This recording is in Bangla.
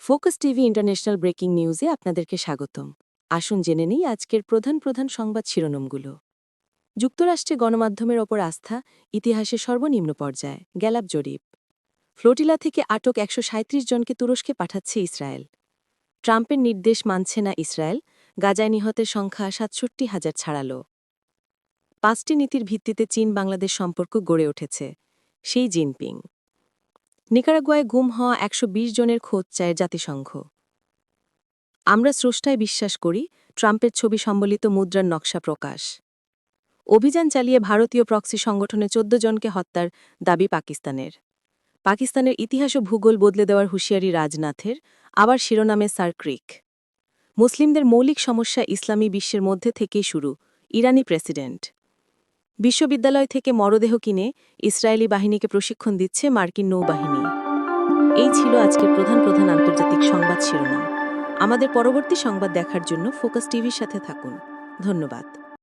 ফোকাস টিভি ইন্টারন্যাশনাল ব্রেকিং নিউজে আপনাদেরকে স্বাগতম। আসুন জেনে নিই আজকের প্রধান সংবাদ শিরোনামগুলো। যুক্তরাষ্ট্রে গণমাধ্যমের ওপর আস্থা ইতিহাসের সর্বনিম্ন পর্যায়ে, গ্যালাপ জরিপ। ফ্লোটিলা থেকে আটক ১৩৭ জনকে তুরস্কে পাঠাচ্ছে ইসরায়েল। ট্রাম্পের নির্দেশ মানছে না ইসরায়েল, গাজায় নিহতের সংখ্যা ৬৭,০০০ ছাড়ালো। ৫টি নীতির ভিত্তিতে চীন বাংলাদেশ সম্পর্ক গড়ে উঠেছে, সেই জিনপিং। নিকারাগুয়ায় গুম হওয়া ১২০ জনের খোঁজ চায় জাতিসংঘ। আমরা স্রষ্টায় বিশ্বাস করি, ট্রাম্পের ছবি সম্বলিত মুদ্রার নকশা প্রকাশ। অভিযান চালিয়ে ভারতীয় প্রক্সি সংগঠনে ১৪ জনকে হত্যার দাবি পাকিস্তানের। পাকিস্তানের ইতিহাস ও ভূগোল বদলে দেওয়ার হুঁশিয়ারি রাজনাথের, আবার শিরোনামে সার ক্রিক। মুসলিমদের মৌলিক সমস্যা ইসলামী বিশ্বের মধ্যে থেকেই শুরু, ইরানি প্রেসিডেন্ট। বিশ্ববিদ্যালয় থেকে মরদেহ কিনে ইসরায়েলি বাহিনীকে প্রশিক্ষণ দিচ্ছে মার্কিন নৌবাহিনী। এই ছিল আজকের প্রধান আন্তর্জাতিক সংবাদ শিরোনাম। আমাদের পরবর্তী সংবাদ দেখার জন্য ফোকাস টিভির সাথে থাকুন। ধন্যবাদ।